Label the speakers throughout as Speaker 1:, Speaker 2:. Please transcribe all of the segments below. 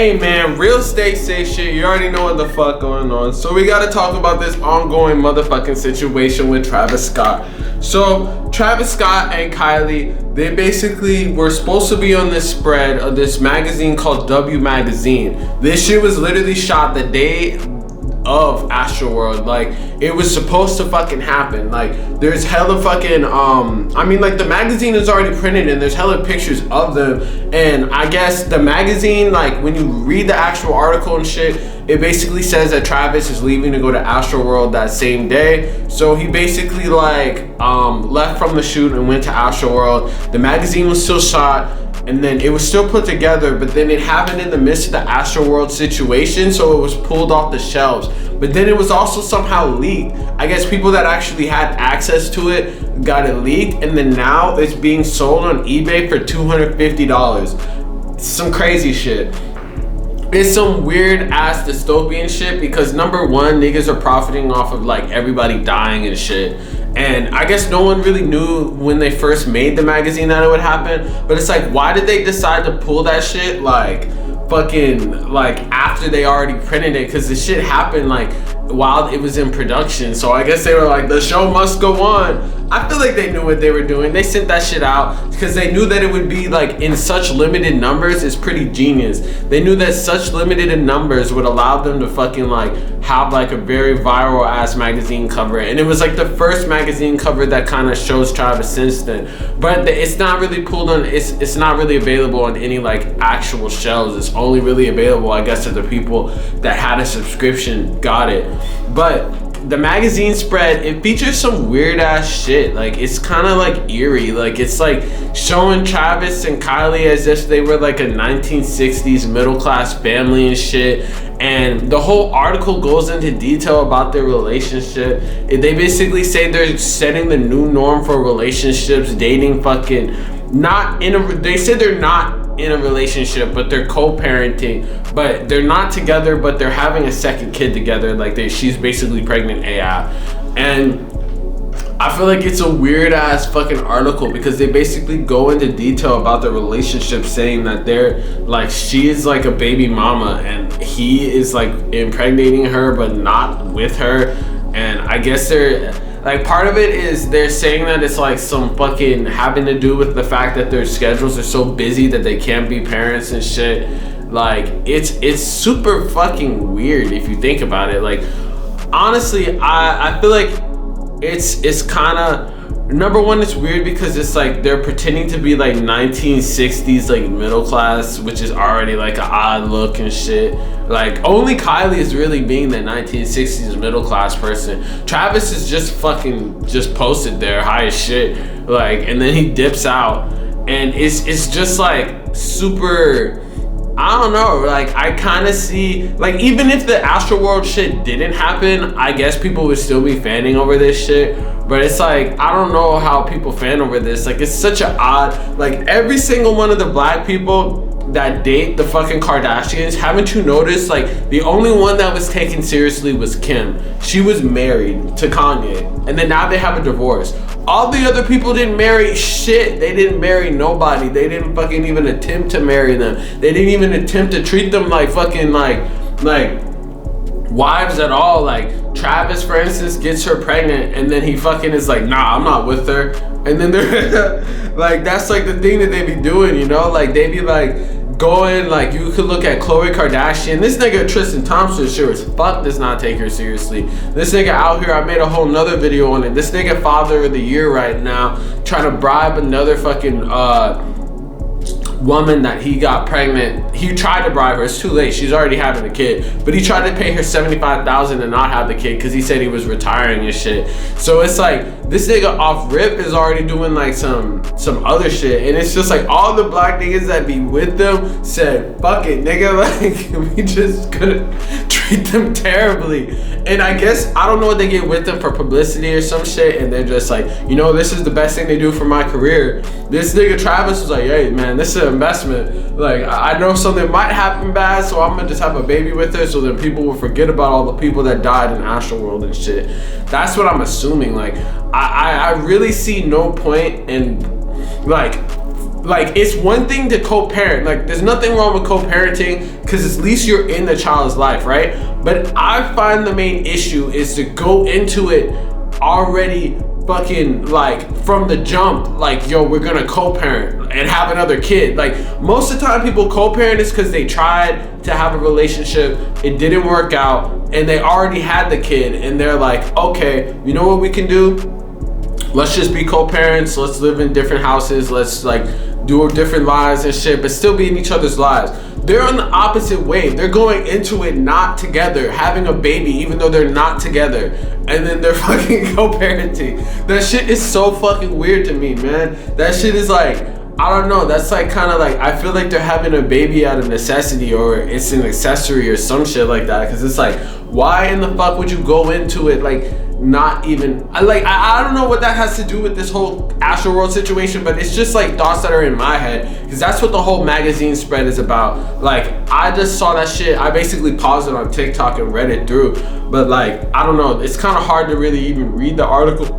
Speaker 1: Hey man, real estate say shit. You already know what the fuck going on. So we gotta talk about this ongoing motherfucking situation with Travis Scott. So Travis Scott and Kylie, they basically were supposed to be on this spread of this magazine called W Magazine. This shit was literally shot the day of Astroworld. Like, it was supposed to fucking happen. Like, there's hella fucking I mean, like, the magazine is already printed and there's hella pictures of them, and I guess the magazine, like, when you read the actual article and shit, it basically says that Travis is leaving to go to Astroworld that same day. So he basically like left from the shoot and went to Astroworld. The magazine was still shot, and then it was still put together, but then it happened in the midst of the Astroworld situation, so it was pulled off the shelves. But then it was also somehow leaked. I guess people that actually had access to it got it leaked, and then now it's being sold on eBay for $250. Some crazy shit. It's some weird ass dystopian shit because number one, niggas are profiting off of like everybody dying and shit. And I guess no one really knew when they first made the magazine that it would happen. But it's like, why did they decide to pull that shit like fucking like after they already printed it? Because the shit happened like while it was in production. So I guess they were like, the show must go on. I feel like they knew what they were doing. They sent that shit out because they knew that it would be like in such limited numbers. It's pretty genius. They knew that such limited numbers would allow them to fucking like have like a very viral ass magazine cover. And it was like the first magazine cover that kind of shows Travis since then. But it's not really pulled on, it's not really available on any like actual shelves. It's only really available, I guess, to the people that had a subscription got it. But the magazine spread, it features some weird ass shit. Like, it's kind of like eerie. Like, it's like showing Travis and Kylie as if they were like a 1960s middle class family and shit. And the whole article goes into detail about their relationship. They basically say they're setting the new norm for relationships, dating fucking not in a, they said they're not in a relationship, but they're co-parenting, but they're not together, but they're having a second kid together. Like, she's basically pregnant AF. And I feel like it's a weird ass fucking article because they basically go into detail about the relationship, saying that they're like, she is like a baby mama and he is like impregnating her but not with her. And I guess they're like, part of it is they're saying that it's like some fucking having to do with the fact that their schedules are so busy that they can't be parents and shit. Like, it's super fucking weird if you think about it. Like, honestly, I feel like it's kind of, number one, it's weird because it's like they're pretending to be like 1960s like middle class, which is already like an odd look and shit. Like, only Kylie is really being that 1960s middle class person. Travis is just fucking just posted there high as shit, like, and then he dips out, and it's just like super, I don't know, like, I kind of see, like, even if the Astroworld shit didn't happen, I guess people would still be fanning over this shit. But it's like, I don't know how people fan over this. Like, it's such an odd, like, every single one of the black people that date the fucking Kardashians, haven't you noticed, like, the only one that was taken seriously was Kim. She was married to Kanye, and then now they have a divorce. All the other people didn't marry shit. They didn't marry nobody. They didn't fucking even attempt to marry them. They didn't even attempt to treat them like fucking like wives at all. Like, Travis, for instance, gets her pregnant, and then he fucking is like, nah, I'm not with her. And then they're like, that's like the thing that they be doing, you know? Like, they be like going, like, you could look at Khloe Kardashian. This nigga Tristan Thompson sure as fuck does not take her seriously. This nigga out here, I made a whole nother video on it. This nigga father of the year right now, trying to bribe another fucking woman that he got pregnant. He tried to bribe her. It's too late. She's already having a kid. But he tried to pay her $75,000 and not have the kid because he said he was retiring and shit. So it's like, this nigga off rip is already doing like some other shit. And it's just like, all the black niggas that be with them said, fuck it, nigga. Like, we just couldn't treat them terribly. And I guess, I don't know what they get with them for publicity or some shit. And they're just like, you know, this is the best thing they do for my career. This nigga Travis was like, hey man, this is an investment. Like, I know something might happen bad, so I'm gonna just have a baby with her so then people will forget about all the people that died in Astroworld and shit. That's what I'm assuming. Like, I really see no point in, like, like, it's one thing to co-parent. Like, there's nothing wrong with co-parenting because at least you're in the child's life, right? But I find the main issue is to go into it already fucking like from the jump, like, yo, we're gonna co-parent and have another kid. Like, most of the time people co-parent is because they tried to have a relationship, it didn't work out, and they already had the kid, and they're like, okay, you know what we can do? Let's just be co-parents, let's live in different houses, let's like do different lives and shit, but still be in each other's lives. They're on the opposite way. They're going into it not together, having a baby even though they're not together, and then they're fucking co-parenting. That shit is so fucking weird to me, man. That shit is like, I don't know, that's like kind of like, I feel like they're having a baby out of necessity, or it's an accessory or some shit like that, because it's like, why in the fuck would you go into it like not even, I don't know what that has to do with this whole Astroworld situation, but it's just like thoughts that are in my head, because that's what the whole magazine spread is about. Like, I just saw that shit, I basically paused it on TikTok and read it through, but like, I don't know, it's kind of hard to really even read the article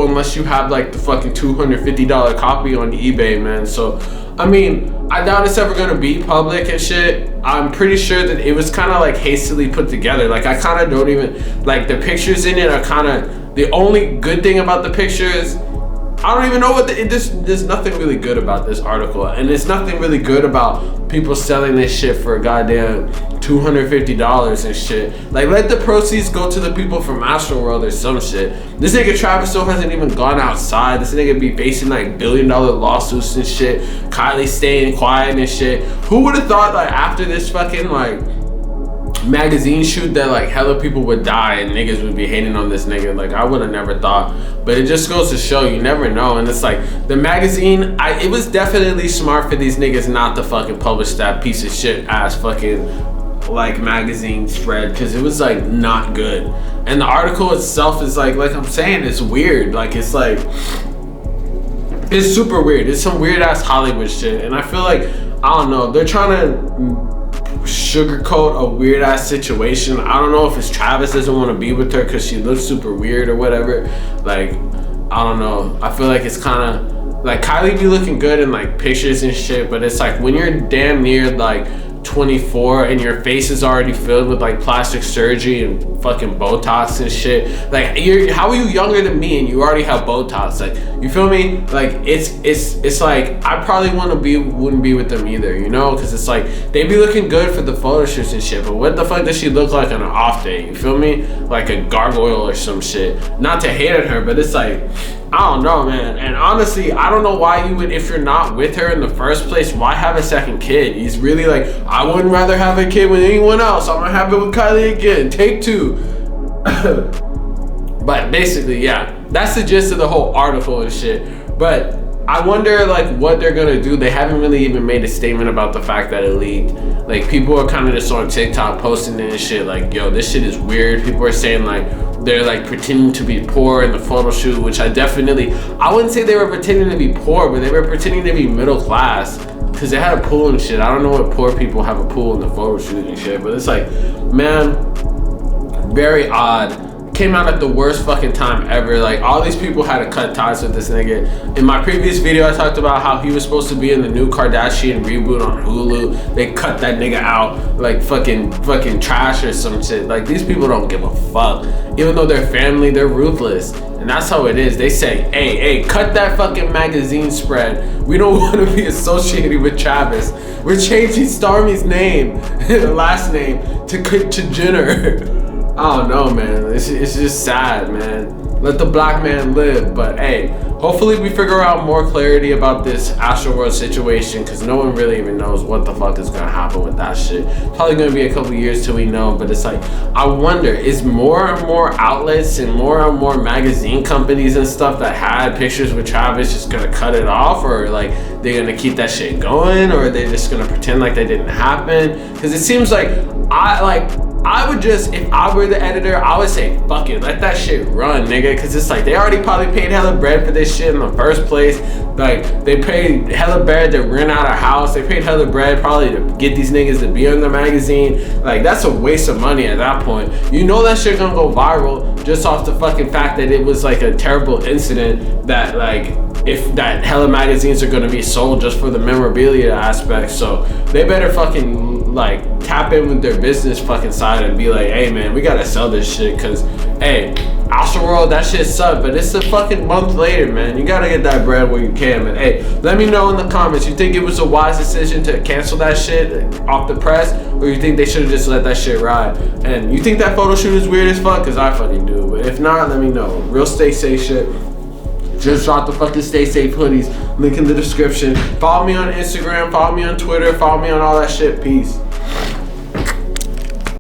Speaker 1: unless you have like the fucking $250 copy on eBay, man. So I mean, I doubt it's ever gonna be public and shit. I'm pretty sure that it was kind of like hastily put together. Like, I kind of don't even, like, the pictures in it are kind of, the only good thing about the pictures, I don't even know what there's nothing really good about this article, and there's nothing really good about people selling this shit for a goddamn $250 and shit. Like, let the proceeds go to the people from Astroworld or some shit. This nigga Travis still hasn't even gone outside. This nigga be facing like $1 billion lawsuits and shit. Kylie staying quiet and shit. Who would have thought, like, after this fucking like magazine shoot that like hella people would die and niggas would be hating on this nigga? Like, I would have never thought, but it just goes to show you never know. And it's like, the magazine, it was definitely smart for these niggas not to fucking publish that piece of shit ass fucking like magazine spread, because it was like not good. And the article itself is like I'm saying, it's weird. Like, it's like, it's super weird. It's some weird ass Hollywood shit, and I feel like, I don't know, they're trying to sugarcoat a weird ass situation. I don't know if it's Travis doesn't want to be with her because she looks super weird or whatever. Like, I don't know. I feel like it's kind of like Kylie be looking good in like pictures and shit, but it's like when you're damn near like 24 and your face is already filled with like plastic surgery and fucking Botox and shit. Like, how are you younger than me and you already have Botox? Like, you feel me? Like, it's like, I probably wouldn't be with them either, you know? Because it's like, they be looking good for the photo shoots and shit, but what the fuck does she look like on an off day? You feel me? Like a gargoyle or some shit. Not to hate on her, but it's like, I don't know, man. And honestly, I don't know why you would, if you're not with her in the first place, why have a second kid? He's really like, I wouldn't rather have a kid with anyone else. I'm gonna have it with Kylie again. Take two. But basically, yeah, that's the gist of the whole article and shit. But I wonder like what they're gonna do. They haven't really even made a statement about the fact that it leaked. Like, people are kind of just on TikTok posting it and shit like, yo, this shit is weird. People are saying like they're like pretending to be poor in the photo shoot, which I wouldn't say they were pretending to be poor, but they were pretending to be middle class because they had a pool and shit. I don't know what poor people have a pool in the photo shoot and shit, but it's like, man, very odd. Came out at the worst fucking time ever. Like, all these people had to cut ties with this nigga. In my previous video, I talked about how he was supposed to be in the new Kardashian reboot on Hulu. They cut that nigga out like fucking trash or some shit. Like, these people don't give a fuck. Even though they're family, they're ruthless. And that's how it is. They say, hey, cut that fucking magazine spread. We don't want to be associated with Travis. We're changing Stormy's name, the last name, to Jenner. I don't know, man. It's just sad, man. Let the black man live. But hey, hopefully we figure out more clarity about this Astroworld situation, because no one really even knows what the fuck is gonna happen with that shit. Probably gonna be a couple years till we know. But it's like, I wonder, is more and more outlets and more magazine companies and stuff that had pictures with Travis just gonna cut it off, or like they're gonna keep that shit going, or they're just gonna pretend like they didn't happen? Because it seems like I would just, if I were the editor, I would say, fuck it, let that shit run, nigga. Because it's like, they already probably paid hella bread for this shit in the first place. Like, they paid hella bread to rent out a house. They paid hella bread probably to get these niggas to be on the magazine. Like, that's a waste of money at that point. You know that shit gonna go viral just off the fucking fact that it was like a terrible incident that like if that hella magazines are gonna be sold just for the memorabilia aspect. So they better fucking like tap in with their business fucking side and be like, hey man, we gotta sell this shit, cause hey, Astroworld, that shit sucked, but it's a fucking month later, man. You gotta get that bread where you can, man. Hey, let me know in the comments, you think it was a wise decision to cancel that shit off the press, or you think they should have just let that shit ride? And you think that photo shoot is weird as fuck? Cause I fucking do. But if not, let me know. Real stay safe shit. Just dropped the fucking Stay Safe hoodies. Link in the description. Follow me on Instagram, follow me on Twitter, follow me on all that shit. Peace.